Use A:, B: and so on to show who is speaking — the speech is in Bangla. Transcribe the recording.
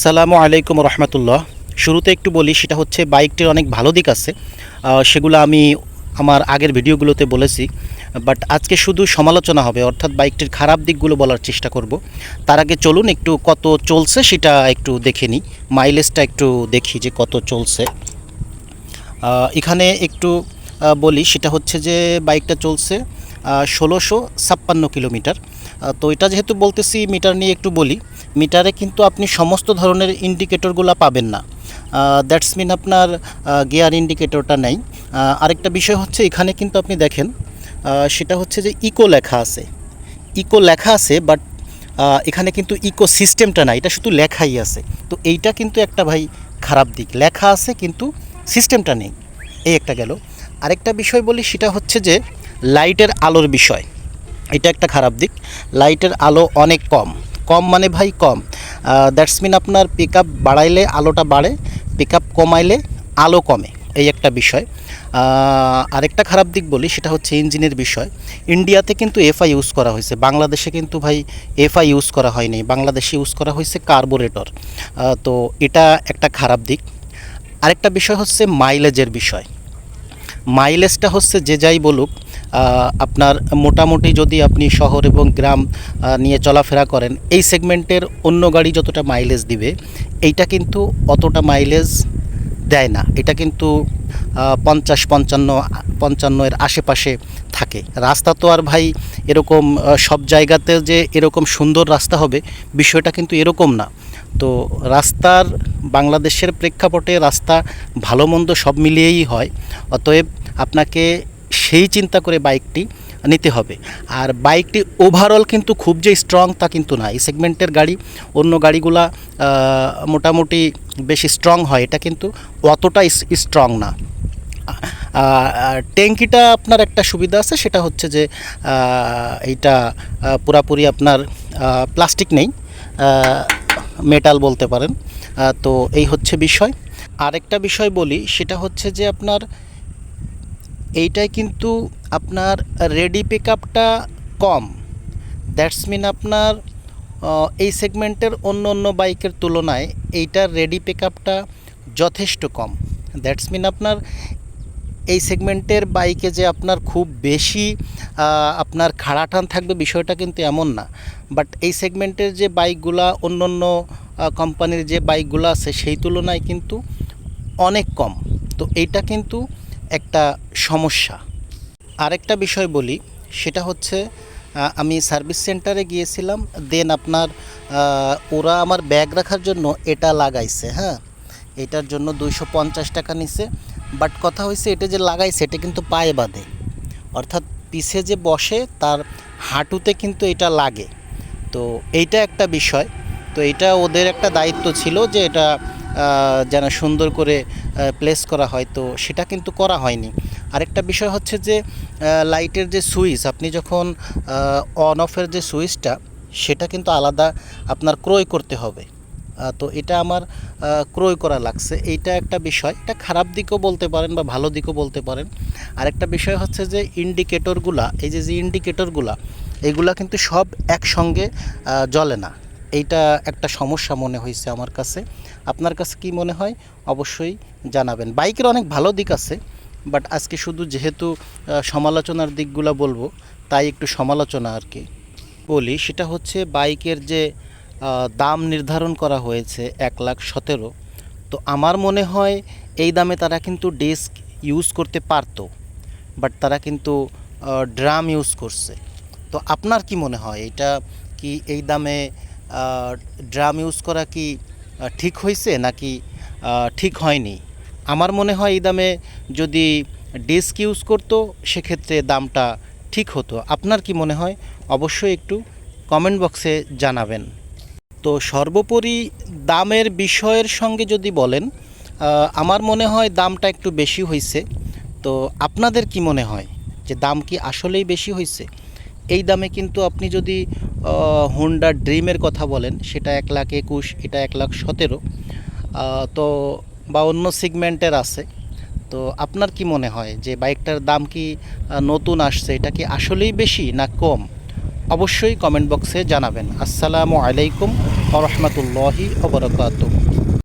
A: আসসালামু আলাইকুম রহমতুল্লাহ। শুরুতে একটু বলি, সেটা হচ্ছে বাইকটির অনেক ভালো দিক আছে, সেগুলো আমি আমার আগের ভিডিওগুলোতে বলেছি। বাট আজকে শুধু সমালোচনা হবে, অর্থাৎ বাইকটির খারাপ দিকগুলো বলার চেষ্টা করব। তার আগে চলুন একটু কত চলছে সেটা একটু দেখে নিই, মাইলেজটা একটু দেখি যে কত চলছে। এখানে একটু বলি, সেটা হচ্ছে যে বাইকটা চলছে 1656 কিলোমিটার। তো এটা যেহেতু বলতেছি, মিটার নিয়ে একটু বলি। মিটারে কিন্তু আপনি সমস্ত ধরনের ইন্ডিকেটরগুলো পাবেন না, দ্যাটস মিন আপনার গিয়ার ইন্ডিকেটরটা নেই। আরেকটা বিষয় হচ্ছে, এখানে কিন্তু আপনি দেখেন, সেটা হচ্ছে যে ইকো লেখা আছে। ইকো লেখা আছে, বাট এখানে কিন্তু ইকো সিস্টেমটা নাই, এটা শুধু লেখাই আছে। তো এইটা কিন্তু একটা ভাই খারাপ দিক, লেখা আছে কিন্তু সিস্টেমটা নেই। এই একটা গেল। আরেকটা বিষয় বলি, সেটা হচ্ছে যে লাইটের আলোর বিষয়। এটা একটা খারাপ দিক। লাইটের আলো অনেক কম, কম মানে ভাই কম। দ্যাটস মিন আপনার পিক আপ বাড়াইলে আলোটা বাড়ে, পিক আপ কমাইলে আলো কমে, এই একটা বিষয়। আরেকটা খারাপ দিক বলি, সেটা হচ্ছে ইঞ্জিনের বিষয়। ইন্ডিয়াতে কিন্তু এফআই ইউজ করা হয়েছে, বাংলাদেশে কিন্তু ভাই এফআই ইউজ করা হয়নি, বাংলাদেশে ইউজ করা হয়েছে কার্বোরেটর। তো এটা একটা খারাপ দিক। আরেকটা বিষয় হচ্ছে মাইলেজের বিষয়। মাইলেজটা হচ্ছে যে যাই বলুক, আপনার মোটামুটি যদি আপনি শহর এবং গ্রাম নিয়ে চলাফেরা করেন, এই সেগমেন্টের অন্য গাড়ি যতটা মাইলেজ দিবে, এইটা কিন্তু অতটা মাইলেজ দেয় না। এটা কিন্তু 50-55-55 এর আশেপাশে থাকে। রাস্তা তো আর ভাই এরকম সব জায়গাতে যে এরকম সুন্দর রাস্তা হবে, বিষয়টা কিন্তু এরকম না। তো রাস্তার বাংলাদেশের প্রেক্ষাপটে রাস্তা ভালো মন্দ সব মিলিয়েই হয়। অতএব আপনাকে সেই চিন্তা করে বাইকটি নিতে হবে। আর বাইকটি ওভারঅল কিন্তু খুব যে স্ট্রং তা কিন্তু না। এই সেগমেন্টের গাড়ি, অন্য গাড়িগুলা মোটামুটি বেশি স্ট্রং হয়, এটা কিন্তু অতটা স্ট্রং না। ট্যাঙ্কিটা আপনার একটা সুবিধা আছে, সেটা হচ্ছে যে এইটা পুরাপুরি আপনার প্লাস্টিক নেই, মেটাল বলতে পারেন। তো এই হচ্ছে বিষয়। আরেকটা বিষয় বলি, সেটা হচ্ছে যে আপনার এইটাই কিন্তু আপনার রেডি পিক আপটা কম। দ্যাটস মিন আপনার এই সেগমেন্টের অন্য অন্য বাইকের তুলনায় এইটার রেডি পিক আপটা যথেষ্ট কম। দ্যাটস মিন আপনার এই সেগমেন্টের বাইকে যে আপনার খুব বেশি আপনার খাড়া টান থাকবে, বিষয়টা কিন্তু এমন না। বাট এই সেগমেন্টের যে বাইকগুলা, অন্য অন্য কোম্পানির যে বাইকগুলো আছে, সেই তুলনায় কিন্তু অনেক কম। তো এইটা কিন্তু একটা সমস্যা। আরেকটা বিষয় বলি, সেটা হচ্ছে আমি সার্ভিস সেন্টারে গিয়েছিলাম, দেন আপনার ওরা আমার ব্যাগ রাখার জন্য এটা লাগাইছে, হ্যাঁ, এটার জন্য 250 টাকা নিছে। বাট কথা হয়েছে, এটা যে লাগাইছে এটা কিন্তু পায়ে বাঁধে, অর্থাৎ পিছে যে বসে তার হাঁটুতে কিন্তু এটা লাগে। তো এইটা একটা বিষয়। তো এটা ওদের একটা দায়িত্ব ছিল যে এটা যেন সুন্দর করে প্লেস করা হয়, তো সেটা কিন্তু করা হয়নি। আরেকটা বিষয় হচ্ছে যে লাইটের যে সুইচ, আপনি যখন অন অফের যে সুইচটা, সেটা কিন্তু আলাদা আপনার ক্রয় করতে হবে। তো এটা আমার ক্রয় করা লাগছে, এইটা একটা বিষয়। এটা খারাপ দিকও বলতে পারেন বা ভালো দিকও বলতে পারেন। আরেকটা বিষয় হচ্ছে যে ইন্ডিকেটরগুলা, এই যে ইন্ডিকেটরগুলা, এইগুলা কিন্তু সব একসঙ্গে জ্বলে না। এইটা একটা সমস্যা মনে হয়েছে আমার কাছে। আপনার কাছে কি মনে হয় অবশ্যই জানাবেন। বাইকের অনেক ভালো দিক আছে, বাট আজকে শুধু যেহেতু সমালোচনার দিকগুলো বলবো, তাই একটু সমালোচনা আর কি বলি। সেটা হচ্ছে বাইকের যে দাম নির্ধারণ করা হয়েছে 1,17,000। তো আমার মনে হয় এই দামে তারা কিন্তু ডিস্ক ইউজ করতে পারতো, বাট তারা কিন্তু ড্রাম ইউজ করছে। তো আপনার কি মনে হয়, এটা কি এই দামে ড্রাম ইউজ করা কি ঠিক হয়েছে নাকি ঠিক হয়নি? আমার মনে হয় এই দামে যদি ডিস্ক ইউজ করতো, সেক্ষেত্রে দামটা ঠিক হতো। আপনার কি মনে হয় অবশ্যই একটু কমেন্ট বক্সে জানাবেন। তো সর্বোপরি দামের বিষয়ের সঙ্গে যদি বলেন, আমার মনে হয় দামটা একটু বেশি হয়েছে। তো আপনাদের কি মনে হয় যে দাম কি আসলেই বেশি হয়েছে? এই দামে কিন্তু আপনি যদি হোন্ডা ড্রিমের কথা বলেন, সেটা 1,21,000, এটা 1,17,000। তো বা অন্য সেগমেন্টের আছে। তো আপনার কি মনে হয় যে বাইকটার দাম কি নতুন আসছে, এটা কি আসলেই বেশি না কম? অবশ্যই কমেন্ট বক্সে জানাবেন। আসসালামু আলাইকুম ওয়া রাহমাতুল্লাহি ওয়া বারাকাতুহু।